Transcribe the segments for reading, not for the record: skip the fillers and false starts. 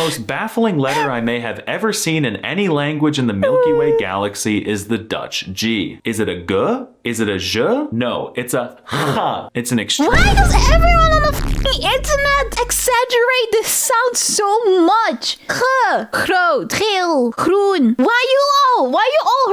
Most baffling letter I may have ever seen in any language in the Milky Way galaxy is the Dutch G. Is it a G? Is it a J? No, it's a H. It's an extreme... Why does everyone on the fucking internet exaggerate this sound so much? G, groot, geel, groen. Why you all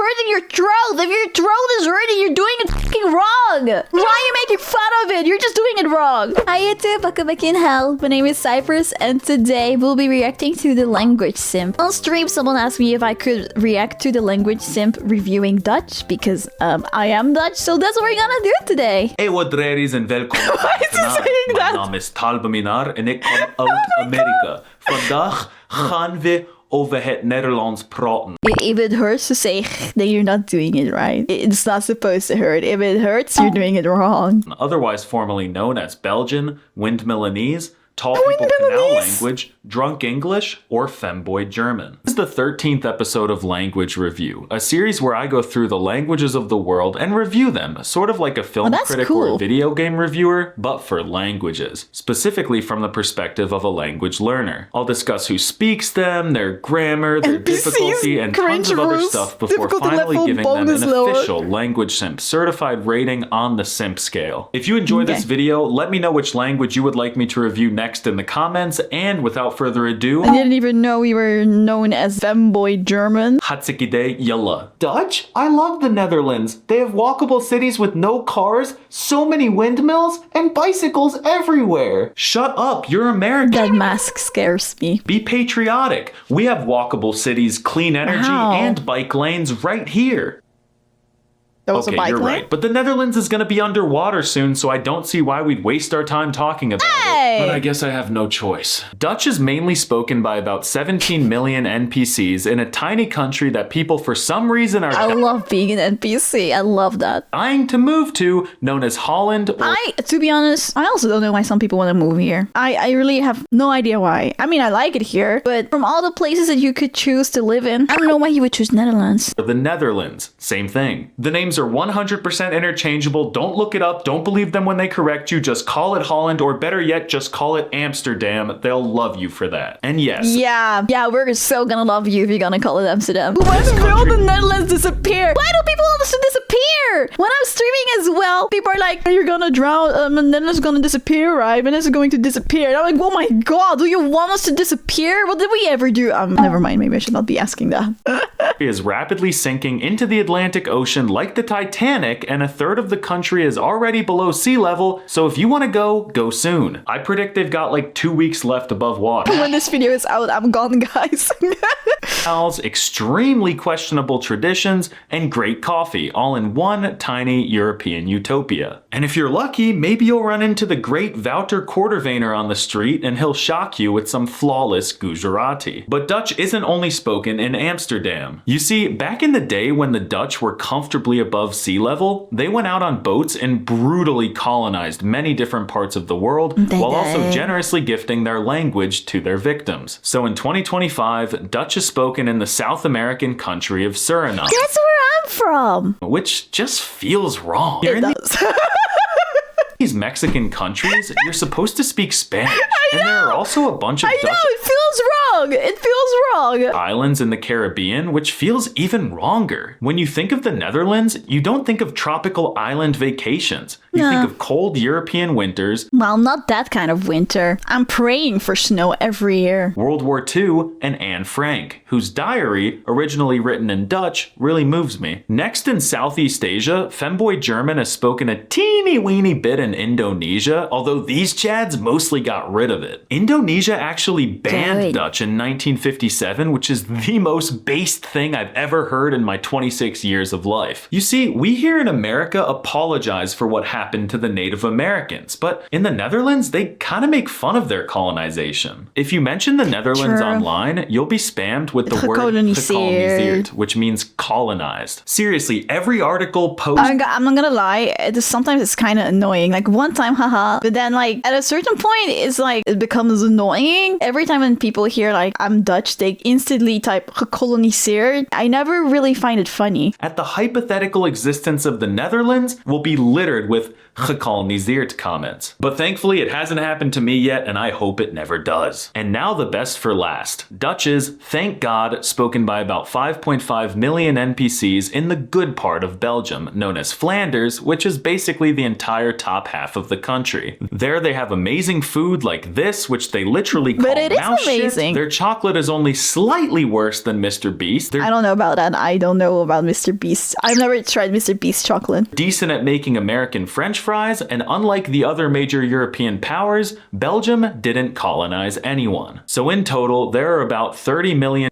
hurting your throat? If your throat is hurting, you're doing it fucking wrong. Why are you making fun of it? You're just doing it wrong. Hi YouTube, welcome back in hell. My name is Cypress and today we'll be reacting to the language simp. On stream, someone asked me if I could react to the language simp reviewing Dutch because I am Dutch, so that's what we're gonna do today. Hey, wat reries en welkom. Why is he saying that? Mijn naam is Talbeminar en ik kom uit Amerika. Vandaag gaan we over het Nederlands praten. If it hurts to say, then you're not doing it right. It's not supposed to hurt. If it hurts, you're doing it wrong. Otherwise formerly known as Belgian, Windmillenese, Tall People Canal Language, Drunk English, or Femboy German. This is the 13th episode of Language Review, a series where I go through the languages of the world and review them, sort of like a film critic or a video game reviewer, but for languages, specifically from the perspective of a language learner. I'll discuss who speaks them, their grammar, their difficulty, and tons of other stuff before finally giving them an official Language Simp certified rating on the Simp scale. If you enjoy this video, let me know which language you would like me to review next in the comments, and without further ado, I didn't even know we were known as Femboy German. Hatsikide Yalla. Dutch? I love the Netherlands. They have walkable cities with no cars, so many windmills, and bicycles everywhere. Shut up, you're American. That mask scares me. Be patriotic. We have walkable cities, clean energy, and bike lanes right here. Okay, you're right. But the Netherlands is going to be underwater soon, so I don't see why we'd waste our time talking about it. But I guess I have no choice. Dutch is mainly spoken by about 17 million NPCs in a tiny country that people for some reason are... I love being an NPC. I love that. ...dying to move to, known as Holland or... To be honest, I also don't know why some people want to move here. I really have no idea why. I mean, I like it here, but from all the places that you could choose to live in, I don't know why you would choose Netherlands. The Netherlands, same thing. The names are 100% interchangeable. Don't look it up. Don't believe them when they correct you. Just call it Holland, or better yet, just call it Amsterdam. They'll love you for that. And yes. Yeah, we're so gonna love you if you're gonna call it Amsterdam. Why will all the Netherlands disappear? Why do people want us to disappear? When I'm streaming as well, people are like, you're gonna drown, and Netherlands is gonna disappear, right? Venice is going to disappear. And I'm like, oh my god, do you want us to disappear? What did we ever do? Never mind, maybe I should not be asking that. Is rapidly sinking into the Atlantic Ocean like the Titanic, and a third of the country is already below sea level, so if you want to go soon. I predict they've got like 2 weeks left above water. When this video is out, I'm gone, guys. Extremely questionable traditions, and great coffee, all in one tiny European utopia. And if you're lucky, maybe you'll run into the great Wouter Kortevener on the street and he'll shock you with some flawless Gujarati. But Dutch isn't only spoken in Amsterdam. You see, back in the day when the Dutch were comfortably above sea level, they went out on boats and brutally colonized many different parts of the world, while also generously gifting their language to their victims. So in 2025, Dutch is spoken in the South American country of Suriname. That's where I'm from. Which just feels wrong. It does. These Mexican countries, you're supposed to speak Spanish. And there are also a bunch of Dutch... it feels wrong. It feels wrong. ...islands in the Caribbean, which feels even wronger. When you think of the Netherlands, you don't think of tropical island vacations. You think of cold European winters. Well, not that kind of winter. I'm praying for snow every year. World War II and Anne Frank, whose diary, originally written in Dutch, really moves me. Next in Southeast Asia, Femboy German is spoken a teeny weeny bit in Indonesia, although these Chads mostly got rid of it. Indonesia actually banned Dutch in 1957, which is the most based thing I've ever heard in my 26 years of life. You see, we here in America apologize for what happened to the Native Americans, but in the Netherlands, they kind of make fun of their colonization. If you mention the Netherlands online, you'll be spammed with the word gekoloniseerd, which means colonized. Seriously, every article post... I'm not gonna lie, sometimes it's kind of annoying. Like one time, haha, but then like at a certain point, it's like it becomes annoying. Every time when people hear like I'm Dutch, they instantly type gekoloniseerd. I never really find it funny. At the hypothetical existence of the Netherlands will be littered with gekoloniseerd comments. But thankfully it hasn't happened to me yet, and I hope it never does. And now the best for last. Dutch is, thank God, spoken by about 5.5 million NPCs in the good part of Belgium, known as Flanders, which is basically the entire top half of the country. There they have amazing food like this, which they literally call mouse shit. Their chocolate is only slightly worse than Mr. Beast. I don't know about that. I don't know about Mr. Beast. I've never tried Mr. Beast chocolate. Decent at making American French fries, and unlike the other major European powers, Belgium didn't colonize anyone. So in total, there are about 30 million.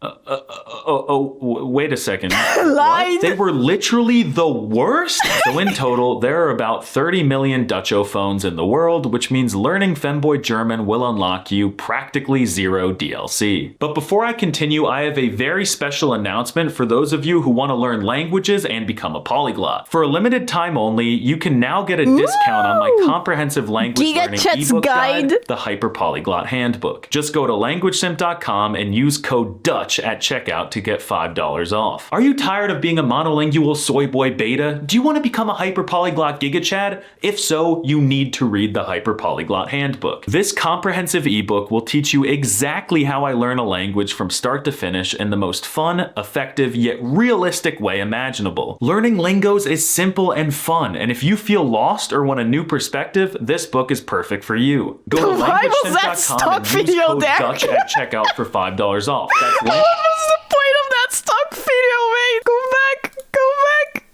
Wait a second. What? They were literally the worst? So in total, there are about 30 million Dutchophones in the world, which means learning Femboy German will unlock you practically zero DLC. But before I continue, I have a very special announcement for those of you who want to learn languages and become a polyglot. For a limited time only, you can now get a discount on my comprehensive language learning ebook guide, the Hyper Polyglot Handbook. Just go to languagesimp.com and use code DUTCH at checkout to get $5 off. Are you tired of being a monolingual soy boy beta? Do you want to become a hyper polyglot gigachad? If so, you need to read the Hyper Polyglot Handbook. This comprehensive ebook will teach you exactly how I learn a language from start to finish in the most fun, effective, yet realistic way imaginable. Learning lingos is simple and fun, and if you feel lost or want a new perspective, this book is perfect for you. Go to languagesimp.com and use code DUTCH at checkout for $5 off. That's What's the point of that stock video? Wait, go back.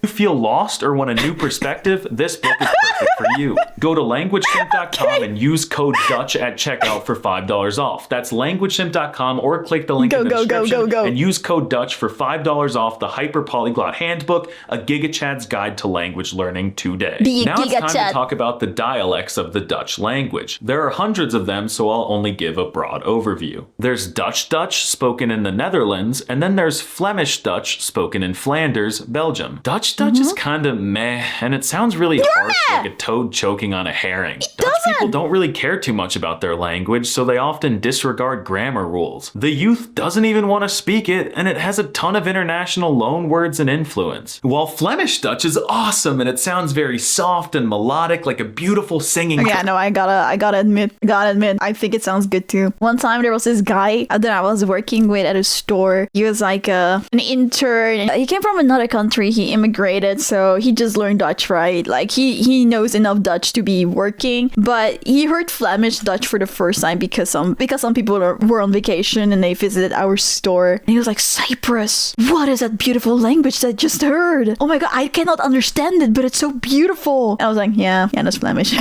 If you feel lost or want a new perspective, this book is perfect for you. Go to languagesimp.com and use code DUTCH at checkout for $5 off. That's languagesimp.com or click the link in the description and use code DUTCH for $5 off the Hyper Polyglot Handbook, a gigachad's guide to language learning today. Now it's time to talk about the dialects of the Dutch language. There are hundreds of them, so I'll only give a broad overview. There's Dutch Dutch, spoken in the Netherlands, and then there's Flemish Dutch, spoken in Flanders, Belgium. Dutch is kinda meh, and it sounds really harsh, like a toad choking on a herring. Dutch people don't really care too much about their language, so they often disregard grammar rules. The youth doesn't even want to speak it, and it has a ton of international loanwords and influence. While Flemish Dutch is awesome, and it sounds very soft and melodic, like a beautiful singing. Yeah, no, I gotta admit, I think it sounds good too. One time there was this guy that I was working with at a store. He was like an intern. He came from another country. He immigrated, so he just learned Dutch, right? Like he knows enough Dutch to be working, but he heard Flemish Dutch for the first time because some people were on vacation and they visited our store. And he was like, Cyprus, what is that beautiful language that I just heard? Oh my god, I cannot understand it, but it's so beautiful. And I was like, yeah, that's Flemish.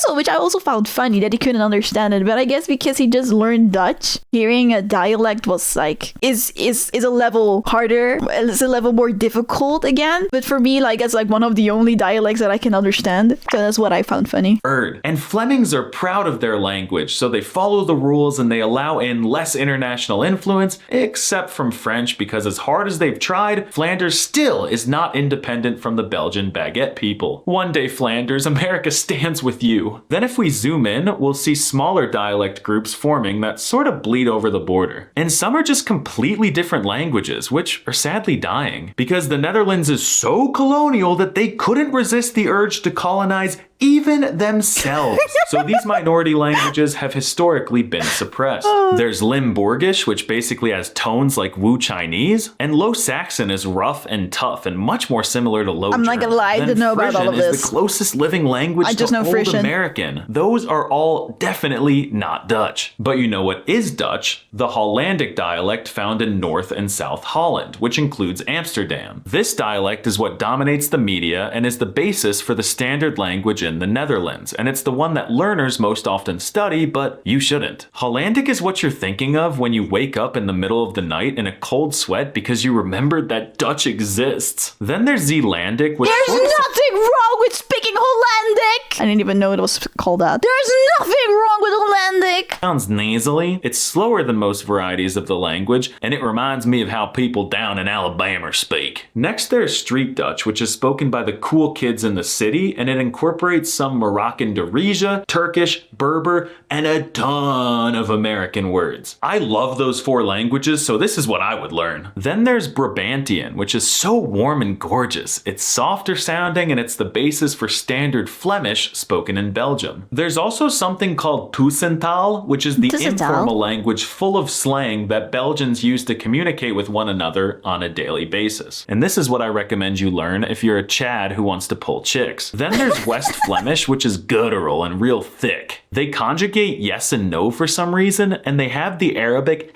Which I also found funny that he couldn't understand it, but I guess because he just learned Dutch, hearing a dialect was like is a level harder, it's a level more difficult again. But for me, like, it's like one of the only dialects that I can understand, so that's what I found funny. And Flemings are proud of their language, so they follow the rules and they allow in less international influence, except from French, because as hard as they've tried, Flanders still is not independent from the Belgian baguette people. One day, Flanders, America stands with you. Then if we zoom in, we'll see smaller dialect groups forming that sort of bleed over the border. And some are just completely different languages, which are sadly dying, because the Netherlands is so colonial that they couldn't resist the urge to colonize even themselves. So these minority languages have historically been suppressed. There's Limburgish, which basically has tones like Wu Chinese, and Low Saxon is rough and tough and much more similar to Low German. I'm not gonna lie, I didn't know about all of this. Is the closest living language to Old Frisian. American. Those are all definitely not Dutch. But you know what is Dutch? The Hollandic dialect found in North and South Holland, which includes Amsterdam. This dialect is what dominates the media and is the basis for the standard language in the Netherlands, and it's the one that learners most often study, but you shouldn't. Hollandic is what you're thinking of when you wake up in the middle of the night in a cold sweat because you remembered that Dutch exists. Then there's Zeelandic, which there's nothing wrong with speaking Hollandic! Atlantic. I didn't even know it was called that. There's nothing wrong with Atlantic. Sounds nasally. It's slower than most varieties of the language, and it reminds me of how people down in Alabama speak. Next, there's Street Dutch, which is spoken by the cool kids in the city, and it incorporates some Moroccan Darija, Turkish, Berber, and a ton of American words. I love those 4 languages, so this is what I would learn. Then there's Brabantian, which is so warm and gorgeous. It's softer sounding, and it's the basis for standard Flemish spoken in Belgium. There's also something called Tussentaal, which is the informal language full of slang that Belgians use to communicate with one another on a daily basis. And this is what I recommend you learn if you're a Chad who wants to pull chicks. Then there's West Flemish, which is guttural and real thick. They conjugate yes and no for some reason, and they have the Arabic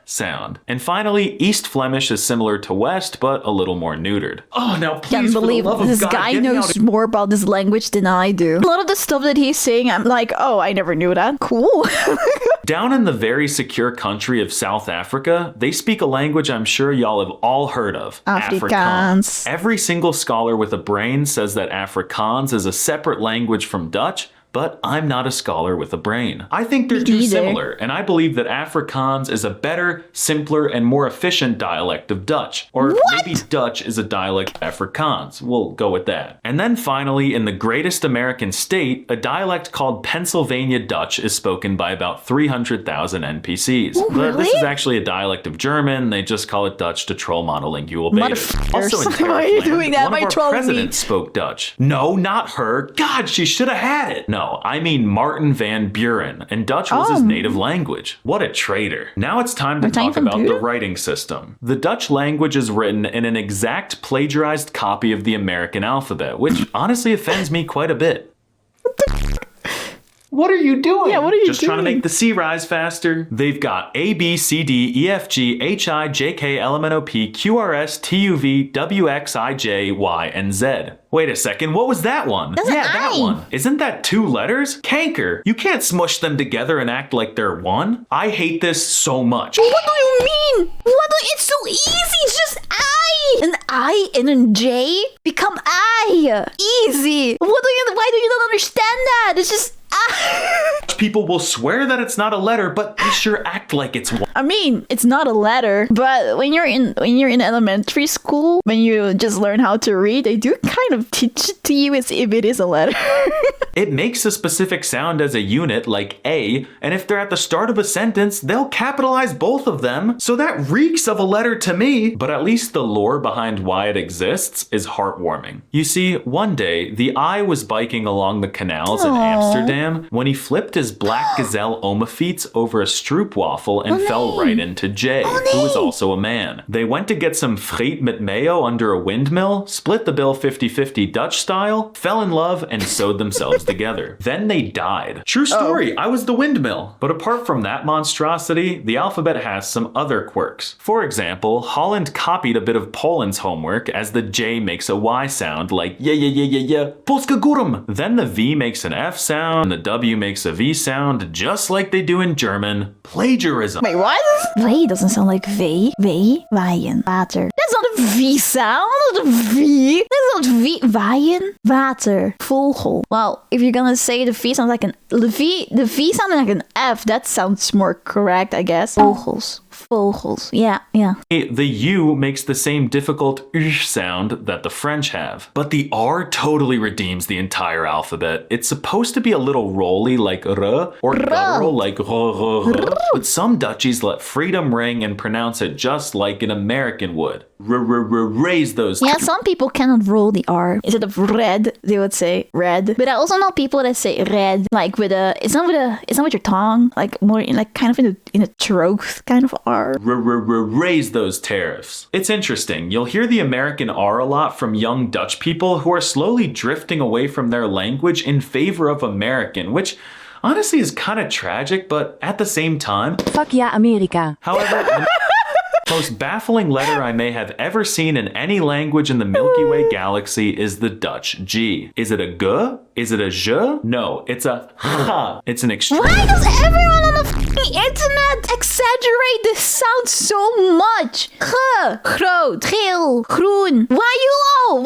sound. And finally, East Flemish is similar to West, but a little more neutered. Oh, now please, Can't believe for the love of this God, guy get me knows more about this language than I do. A lot of the stuff that he's saying, I'm like, oh, I never knew that. Cool. Down in the very secure country of South Africa, they speak a language I'm sure y'all have all heard of. Afrikaans. Every single scholar with a brain says that Afrikaans is a separate language from Dutch, but I'm not a scholar with a brain. I think they're too similar, and I believe that Afrikaans is a better, simpler, and more efficient dialect of Dutch. Or maybe Dutch is a dialect of Afrikaans. We'll go with that. And then finally, in the greatest American state, a dialect called Pennsylvania Dutch is spoken by about 300,000 NPCs. Oh, but this really? is actually a dialect of German. They just call it Dutch to troll monolingual betas. Also in Why are you doing that one by of our trolling me? presidents spoke Dutch. No, not her. God, she should have had it. No, I mean Martin van Buren, and Dutch was his native language. What a traitor. Now it's time to talk about the writing system. The Dutch language is written in an exact plagiarized copy of the American alphabet, which honestly offends me quite a bit. What are you doing? Yeah, what are you Just doing? trying to make the C rise faster? They've got A, B, C, D, E, F, G, H, I, J, K, L, M, N, O, P, Q, R, S, T, U, V, W, X, I, J, Y, and Z. Wait a second, what was that one? That's an that I. one. Isn't that 2 letters? Canker, you can't smush them together and act like they're one. I hate this so much. What do you mean? It's so easy. It's just I. An I and a J become I. Easy. Why do you not understand that? It's just I. People will swear that it's not a letter, but they sure act like it's one. I mean, it's not a letter, but when you're in elementary school, when you just learn how to read, they do kind of teach it to you as if it is a letter. It makes a specific sound as a unit, like A, and if they're at the start of a sentence, they'll capitalize both of them, so that reeks of a letter to me. But at least the lore behind why it exists is heartwarming. You see, one day, the I was biking along the canals in Amsterdam when he flipped his black gazelle Omafeets over a stroopwafel and fell right into J, who was also a man. They went to get some friet met mayo under a windmill, split the bill 50-50 Dutch style, fell in love, and sewed themselves together. Then they died. True story, I was the windmill. But apart from that monstrosity, the alphabet has some other quirks. For example, Holland copied a bit of Poland's homework as the J makes a Y sound like yeah, Polska górum. Then the V makes an F sound, and the W makes a V sound just like they do in German. Plagiarism. Wait, what? V doesn't sound like V. Waaien. Water. That's not a V sound. That's not a V. That's not V. Waaien. Water. Vogel. Well, if you're gonna say the V sounds like the V sounded like an F, that sounds more correct, I guess. Vogels. Yeah. The U makes the same difficult sound that the French have. But the R totally redeems the entire alphabet. It's supposed to be a little rolly like R, or guttural like R. But some Dutchies let freedom ring and pronounce it just like an American would. Raise those. Yeah, some people cannot roll the R. Instead of red, they would say red. But I also know people that say red, like with a. It's not with your tongue, like more in like kind of in a throat kind of R. Raise those tariffs. It's interesting. You'll hear the American R a lot from young Dutch people who are slowly drifting away from their language in favor of American, which honestly is kind of tragic, but at the same time. Fuck yeah, Amerika. However. Most baffling letter I may have ever seen in any language in the Milky Way galaxy is the Dutch G. Is it a G? Is it a J? No, it's a H. It's an extreme. Why does everyone on the fucking internet exaggerate this sound so much? G, groot, geel, groen. Why you all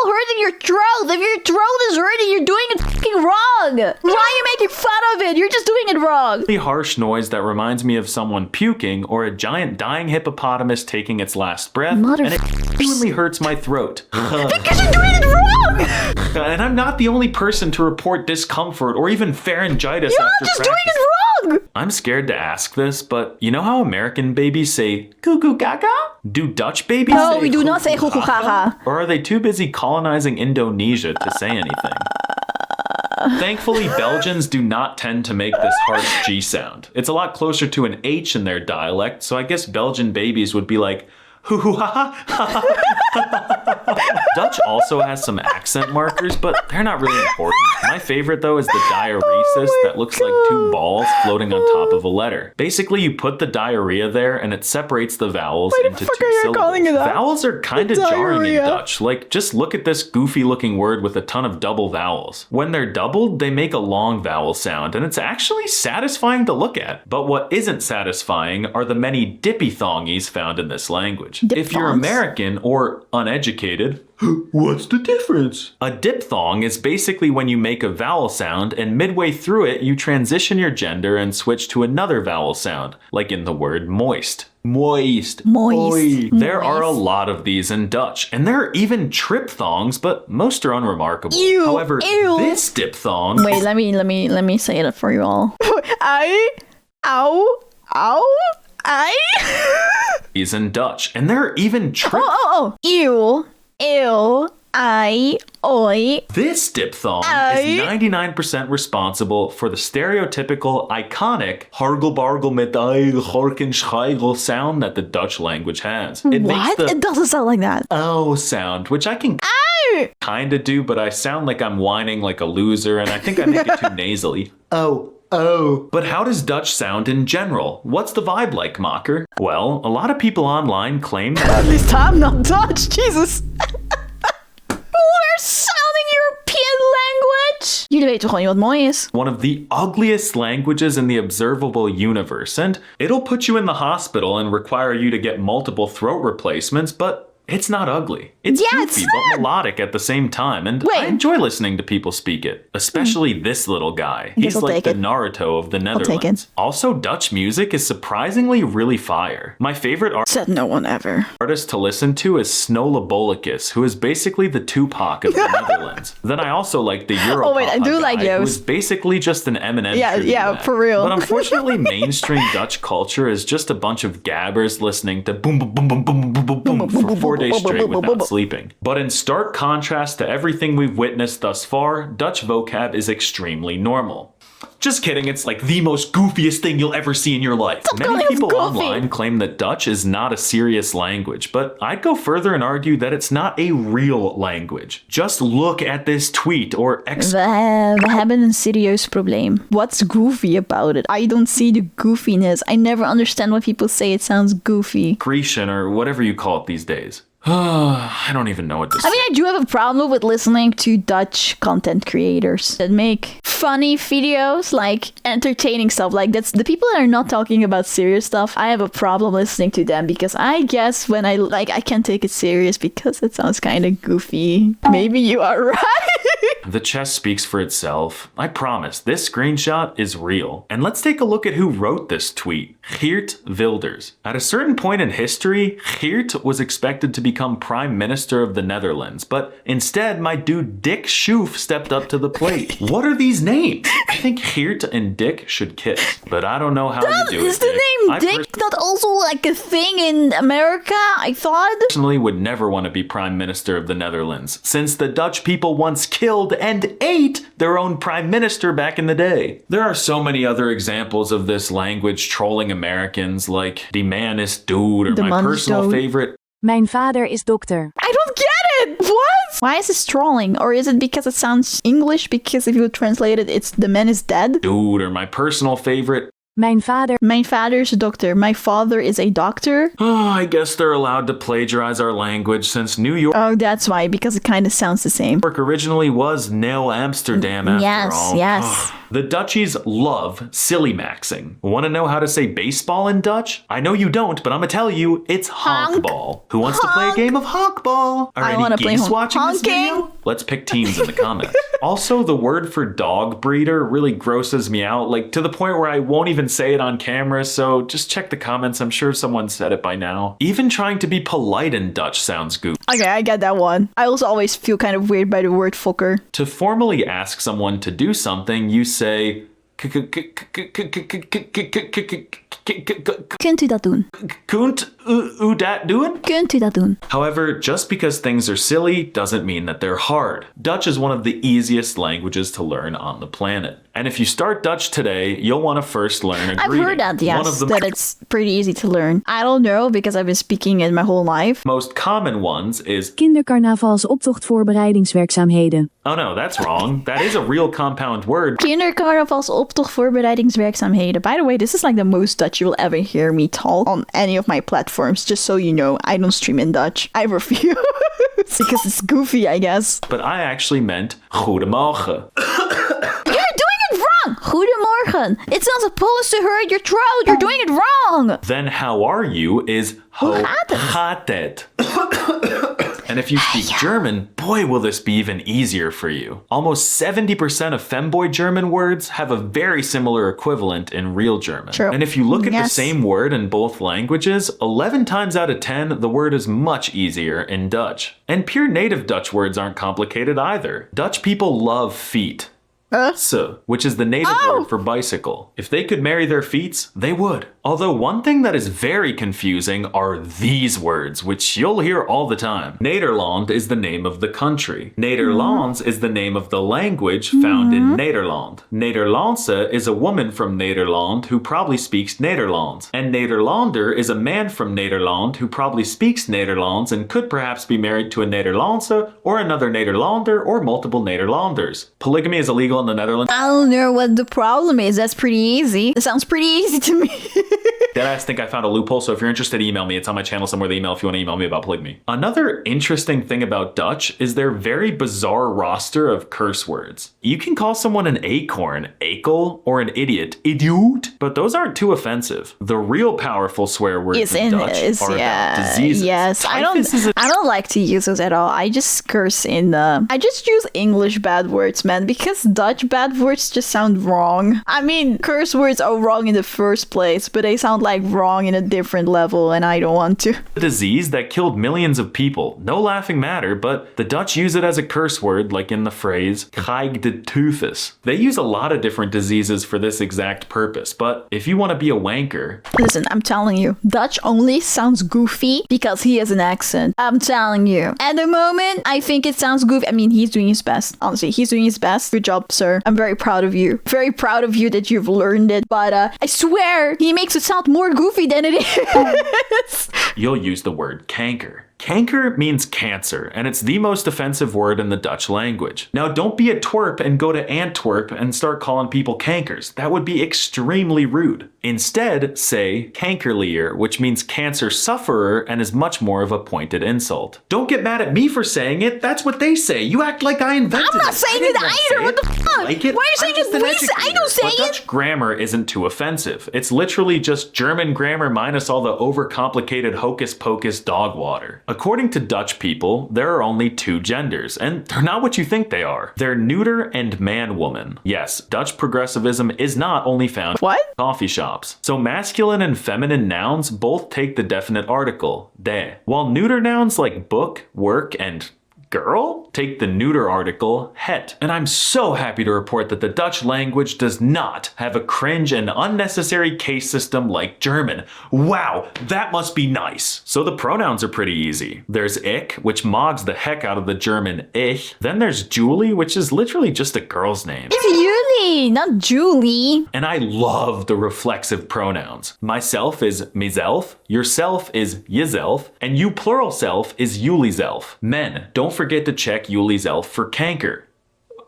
hurting your throat? If your throat is hurting, you're doing it fucking wrong. Why are you making fun of it? You're just doing it wrong. The harsh noise that reminds me of someone puking or a giant dying hippopotamus taking its last breath, and it genuinely hurts my throat. Because you're doing it wrong. And I'm not the only person to report discomfort or even pharyngitis You're after just practice. doing it wrong. I'm scared to ask this, but you know how American babies say goo goo gaga? Do Dutch babies No, say we do not say goo goo gaga. Or are they too busy colonizing Indonesia to say anything? Thankfully, Belgians do not tend to make this harsh G sound. It's a lot closer to an H in their dialect, so I guess Belgian babies would be like, hoo hoo ha ha. Dutch also has some accent markers, but they're not really important. My favorite, though, is the diuresis that looks like two balls floating on top of a letter. Basically, you put the diarrhea there, and it separates the vowels into two syllables. calling it that? Vowels are kind of jarring in Diarrhea. Dutch. Like, just look at this goofy-looking word with a ton of double vowels. When they're doubled, they make a long vowel sound, and it's actually satisfying to look at. But what isn't satisfying are the many diphthongies found in this language. If you're Diphthongs? American or uneducated, what's the difference? A diphthong is basically when you make a vowel sound and midway through it you transition your gender and switch to another vowel sound, like in the word moist. Moist. Moist. Oi. There are a Moist. lot of these in Dutch, and there are even triphthongs, but most are unremarkable. Ew, However, ew. this diphthong Wait, let me say it for you all. I. is in Dutch, and there are even Ew, I, oi. This diphthong is 99% responsible for the stereotypical, iconic hargelbargel met ei gorkenscheigel sound that the Dutch language has. It makes What? the It doesn't sound like that. oh sound, which I can kinda do, but I sound like I'm whining like a loser, and I think I make it too nasally. Oh. But how does Dutch sound in general? What's the vibe like, Mocker? Well, a lot of people online claim that At least I'm not Dutch, Jesus. We're sounding European language. Jullie weten gewoon niet wat mooi is. one of the ugliest languages in the observable universe, and it'll put you in the hospital and require you to get multiple throat replacements, but it's not ugly. It's Yeah, it's goofy, not. but melodic at the same time, and Wait. I enjoy listening to people speak it, especially this little guy. He's I'll like take the it. Naruto of the take it. Netherlands. Also, Dutch music is surprisingly really fire. My favorite Said no one ever. artist to listen to is Snowlabolicus, who is basically the Tupac of the Netherlands. Then I also like the Europop Oh, wait, I do like guy, who is Joost. basically just an Eminem Yeah, tribute yeah, act. for real. But unfortunately, mainstream Dutch culture is just a bunch of gabbers listening to boom boom boom boom boom boom boom boom for 4 days straight without sleeping. But in stark contrast to everything we've witnessed thus far, Dutch vocab is extremely normal. Just kidding, it's like the most goofiest thing you'll ever see in your life. calling Many us people goofy. online claim that Dutch is not a serious language, but I'd go further and argue that it's not a real language. Just look at this tweet or We hebben een serieus probleem. What's goofy about it? I don't see the goofiness. I never understand why people say it sounds goofy. excretion or whatever you call it these days. I don't even know what to say. I mean, I do have a problem with listening to Dutch content creators that make funny videos, like entertaining stuff. Like that's the people that are not talking about serious stuff. I have a problem listening to them because I guess when I can't take it serious because it sounds kind of goofy. Maybe you are right. The chest speaks for itself. I promise, this screenshot is real. And let's take a look at who wrote this tweet. Geert Wilders. At a certain point in history, Geert was expected to become Prime Minister of the Netherlands, but instead my dude Dick Schoof stepped up to the plate. What are these names? I think Geert and Dick should kiss, but I don't know how you do Is it, the Dick. name I Dick not also like a thing in America? I thought. personally would never want to be Prime Minister of the Netherlands, since the Dutch people once killed and ate their own Prime Minister back in the day. There are so many other examples of this language trolling Americans, like die man is dude, or De my man is personal dood. favorite, Mijn vader is dokter. I don't get it. What? Why is this trolling? Or is it because it sounds English? Because if you translate it, it's the man is dead? dude, or my personal favorite, Mijn vader is a doctor. My father is a doctor. Oh, I guess they're allowed to plagiarize our language since New York Oh, that's why, because it kind of sounds the same. originally was Neo Amsterdam after all. Yes. The Dutchies love silly maxing. Want to know how to say baseball in Dutch? I know you don't, but I'm gonna tell you, it's honkball. Who wants to play a game of honkball? Are I any wanna play geese watching this honking. video? Let's pick teams in the comments. Also, the word for dog breeder really grosses me out, like to the point where I won't even say it on camera, so just check the comments. I'm sure someone said it by now. Even trying to be polite in Dutch sounds goofy. Okay, I get that one. I also always feel kind of weird by the word fokker. To formally ask someone to do something, you say Kunt u dat doen? kunt u dat doen? Kunt u dat doen? However, just because things are silly doesn't mean that they're hard. Dutch is one of the easiest languages to learn on the planet. And if you start Dutch today, you'll want to first learn a I've greeting. heard that, yes, One of the that it's pretty easy to learn. I don't know, because I've been speaking it my whole life. most common ones is, kindercarnavalsoptochtvoorbereidingswerkzaamheden. oh no, that's wrong. That is a real compound word. Kindercarnavalsoptochtvoorbereidingswerkzaamheden. By the way, this is like the most Dutch you will ever hear me talk on any of my platforms. Just so you know, I don't stream in Dutch. I refuse. Because it's goofy, I guess. But I actually meant goedemorgen. You're doing it wrong! Goedemorgen! It's not supposed to hurt your throat! You're doing it wrong! Then how are you is hoe gaat het? And if you speak German, boy will this be even easier for you. Almost 70% of femboy German words have a very similar equivalent in real German. True. And if you look at the Yes. same word in both languages, 11 times out of 10, the word is much easier in Dutch. And pure native Dutch words aren't complicated either. Dutch people love feet. Which is the native word for bicycle. If they could marry their feet, they would. Although one thing that is very confusing are these words, which you'll hear all the time. Nederland is the name of the country. Nederlands is the name of the language found in Nederland. Nederlandse is a woman from Nederland who probably speaks Nederlands. And Nederlander is a man from Nederland who probably speaks Nederlands and could perhaps be married to a Nederlandse or another Nederlander or multiple Nederlanders. Polygamy is illegal in the Netherlands. I don't know what the problem is. That's pretty easy. That sounds pretty easy to me. Deadass think I found a loophole, so if you're interested, email me. It's on my channel somewhere, the email, if you want to email me about polygamy. Another interesting thing about Dutch is their very bizarre roster of curse words. You can call someone an acorn, akel, or an idiot, idiot, but those aren't too offensive. The real powerful swear words in Dutch are about diseases. Yes, I don't like to use those at all. I just curse I just use English bad words, man, because Dutch bad words just sound wrong. I mean, curse words are wrong in the first place, but they sound like wrong in a different level, and I don't want to. A disease that killed millions of people. No laughing matter, but the Dutch use it as a curse word, like in the phrase krijg de tyfus. They use a lot of different diseases for this exact purpose, but if you want to be a wanker... Listen, I'm telling you, Dutch only sounds goofy because he has an accent. I'm telling you. At the moment, I think it sounds goofy. I mean, he's doing his best. Honestly, he's doing his best. Good job, sir. I'm very proud of you. Very proud of you that you've learned it, but I swear, he makes it sound more goofy than it is. You'll use the word kanker. Kanker means cancer, and it's the most offensive word in the Dutch language. Now, don't be a twerp and go to Antwerp and start calling people kankers. That would be extremely rude. Instead, say kankerlier, which means cancer sufferer and is much more of a pointed insult. Don't get mad at me for saying it. That's what they say. You act like I invented it. I'm not saying it either. What the fuck? Like it? Why are you saying it? I don't say but it. Dutch grammar isn't too offensive. It's literally just German grammar minus all the overcomplicated hocus pocus dog water. According to Dutch people, there are only two genders, and they're not what you think they are. They're neuter and man-woman. Yes, Dutch progressivism is not only found in coffee shops. So masculine and feminine nouns both take the definite article, de, while neuter nouns like book, work, and girl take the neuter article het. And I'm so happy to report that the Dutch language does not have a cringe and unnecessary case system like German. Wow, that must be nice. So the pronouns are pretty easy. There's ich, which mogs the heck out of the German ich. Then there's Julie, which is literally just a girl's name. It's Julie, not Julie. And I love the reflexive pronouns. Myself is mezelf, yourself is jezelf, and you plural self is juliezelf. Men, don't forget to check juliezelf for kanker.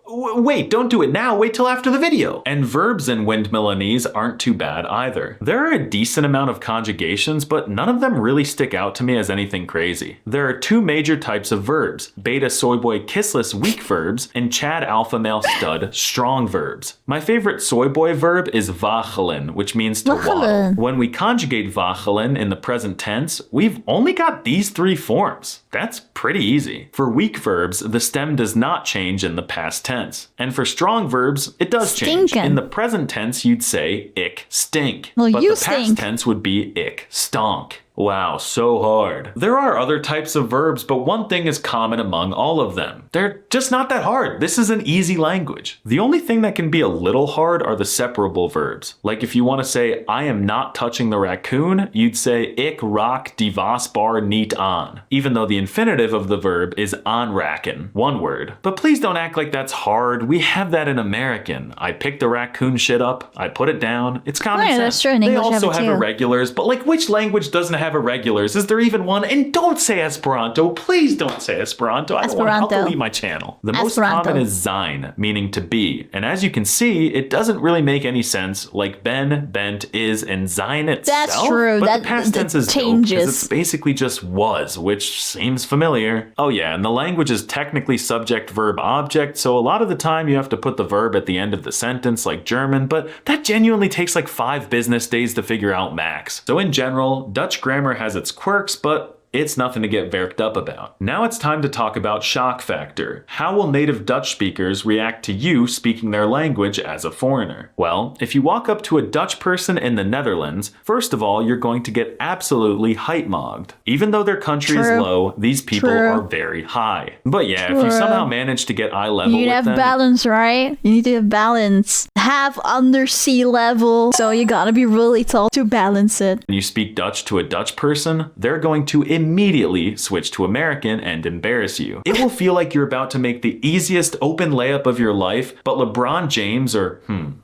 Wait, don't do it now, wait till after the video. And verbs in Windmillanese aren't too bad either. There are a decent amount of conjugations, but none of them really stick out to me as anything crazy. There are two major types of verbs, beta soy boy kissless weak verbs, and Chad alpha male stud strong verbs. My favorite soy boy verb is wachelen, which means to waddle. When we conjugate wachelen in the present tense, we've only got these three forms. That's pretty easy. For weak verbs, the stem does not change in the past tense. And for strong verbs, it does change. Stinkin'. In the present tense, you'd say ick stink. Well, but you the past stink. tense would be ick stonk. Wow, so hard. There are other types of verbs, but one thing is common among all of them. They're just not that hard. This is an easy language. The only thing that can be a little hard are the separable verbs. Like if you want to say, I am not touching the raccoon, you'd say, ik raak die wasbar niet aan, even though the infinitive of the verb is aanraken, one word. But please don't act like that's hard. We have that in American. I pick the raccoon shit up, I put it down. It's common sense. That's true. In They English also have it have too. irregulars, but like which language doesn't have irregulars? Is there even one? And don't say Esperanto. Please don't say Esperanto. I don't want Esperanto. to leave my channel. The most Esperanto. common is sein, meaning to be. And as you can see, it doesn't really make any sense like ben, bent, is, and sein itself. That's true. But That- the past that tense is dope changes. because it's basically just was, which seems familiar. Oh yeah, and the language is technically subject, verb, object, so a lot of the time you have to put the verb at the end of the sentence like German, but that genuinely takes like 5 business days to figure out max. So in general, Dutch grammar has its quirks, but it's nothing to get verked up about. Now it's time to talk about shock factor. How will native Dutch speakers react to you speaking their language as a foreigner? Well, if you walk up to a Dutch person in the Netherlands, first of all, you're going to get absolutely heitmogged. Even though their country is True. low, these people True. are very high. But yeah, if you True. somehow manage to get eye level You need to with have them, balance, right? You need to have balance. Have under sea level. So you gotta be really tall to balance it. and you speak Dutch to a Dutch person, they're going to immediately switch to American and embarrass you. It will feel like you're about to make the easiest open layup of your life, but LeBron James, or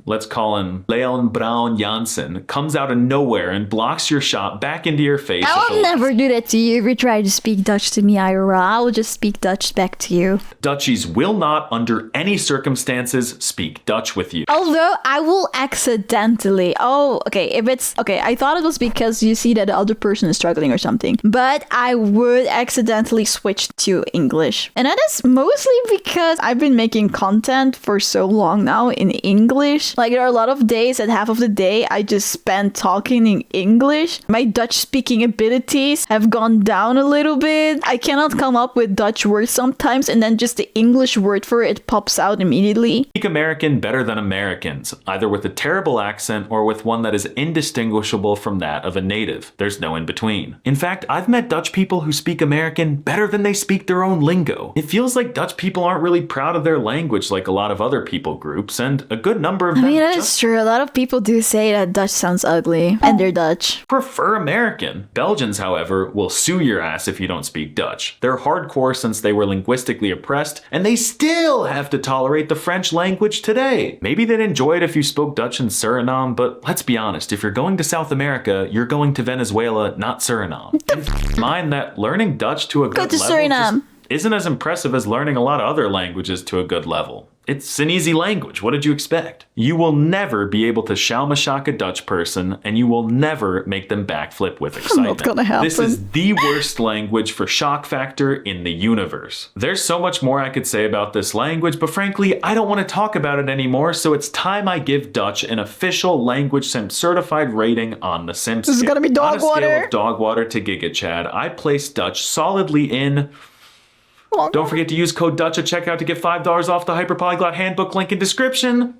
let's call him Leon Brown Jansen, comes out of nowhere and blocks your shot back into your face. I with will the never do that to you if you try to speak Dutch to me, Ira. I will just speak Dutch back to you. Dutchies will not, under any circumstances, speak Dutch with you. Although I will accidentally. Oh, okay. If it's okay, I thought it was because you see that the other person is struggling or something. But I would accidentally switch to English. And that is mostly because I've been making content for so long now in English. Like there are a lot of days that half of the day I just spend talking in English. My Dutch speaking abilities have gone down a little bit. I cannot come up with Dutch words sometimes and then just the English word for it pops out immediately. Speak American better than Americans, either with a terrible accent or with one that is indistinguishable from that of a native. There's no in between. In fact, I've met Dutch people who speak American better than they speak their own lingo. It feels like Dutch people aren't really proud of their language like a lot of other people groups, and a good number of I them mean, that just is true. A lot of people do say that Dutch sounds ugly, and they're Dutch. prefer American. Belgians, however, will sue your ass if you don't speak Dutch. They're hardcore since they were linguistically oppressed, and they still have to tolerate the French language today. Maybe they'd enjoy it if you spoke Dutch in Suriname, but let's be honest, if you're going to South America, you're going to Venezuela, not Suriname. And mind that learning Dutch to a Go good to level Suriname. just isn't as impressive as learning a lot of other languages to a good level. It's an easy language. What did you expect? You will never be able to shalmashak a Dutch person, and you will never make them backflip with excitement. gonna happen. This is the worst language for shock factor in the universe. There's so much more I could say about this language, but frankly, I don't want to talk about it anymore, so it's time I give Dutch an official language sim certified rating on the sim This is scale. gonna be dog On a scale water. of dog water to Giga Chad, I place Dutch solidly in... Don't forget to use code Dutch at checkout to get $5 off the Hyperpolyglot Handbook link in description.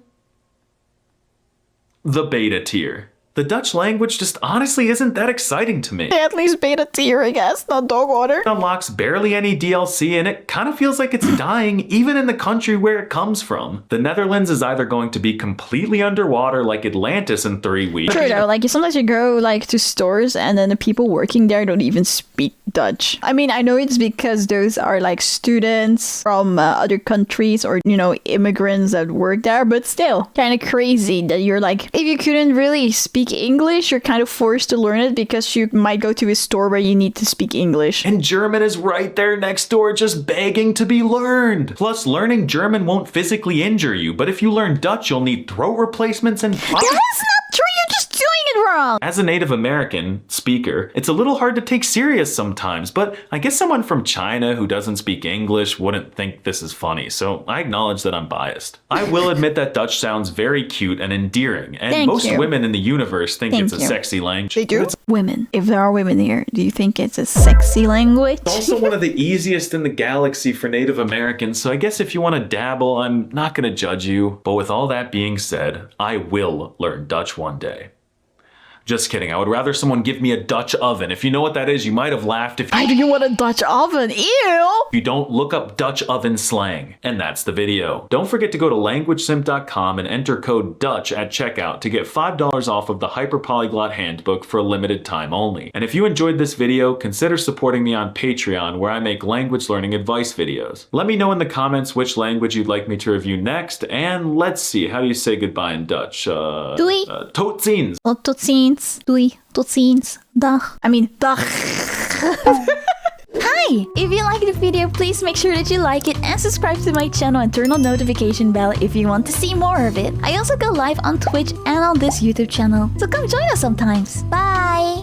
The beta tier. The Dutch language just honestly isn't that exciting to me. At least beta tier, I guess, not dog water. It unlocks barely any DLC and it kind of feels like it's dying even in the country where it comes from. The Netherlands is either going to be completely underwater like Atlantis in 3 weeks. True though, like sometimes you go like to stores and then the people working there don't even speak Dutch. I mean, I know it's because those are like students from other countries or, you know, immigrants that work there, but still kind of crazy that you're like, if you couldn't really speak speak English, you're kind of forced to learn it because you might go to a store where you need to speak English. And German is right there next door, just begging to be learned. Plus, learning German won't physically injure you, but if you learn Dutch, you'll need throat replacements and... That is not true, you're just doing it wrong! As a Native American speaker, it's a little hard to take serious sometimes, but I guess someone from China who doesn't speak English wouldn't think this is funny, so I acknowledge that I'm biased. I will admit that Dutch sounds very cute and endearing, and Thank most you. women in the universe think Thank it's a you. sexy language. They do? It's Women. If there are women here, do you think it's a sexy language? also one of the easiest in the galaxy for Native Americans, so I guess if you want to dabble, I'm not going to judge you. But with all that being said, I will learn Dutch one day. Just kidding, I would rather someone give me a Dutch oven. If you know what that is, you might have laughed if Why do you want a Dutch oven? Ew! you don't look up Dutch oven slang. And that's the video. Don't forget to go to languagesimp.com and enter code DUTCH at checkout to get $5 off of the Hyperpolyglot Handbook for a limited time only. And if you enjoyed this video, consider supporting me on Patreon where I make language learning advice videos. Let me know in the comments which language you'd like me to review next, and let's see, how do you say goodbye in Dutch? Doei. Tot ziens. Well, tot ziens. Doei. Tot ziens. Dag. I mean, dag. Hi! If you like the video, please make sure that you like it and subscribe to my channel and turn on notification bell if you want to see more of it. I also go live on Twitch and on this YouTube channel, so come join us sometimes. Bye!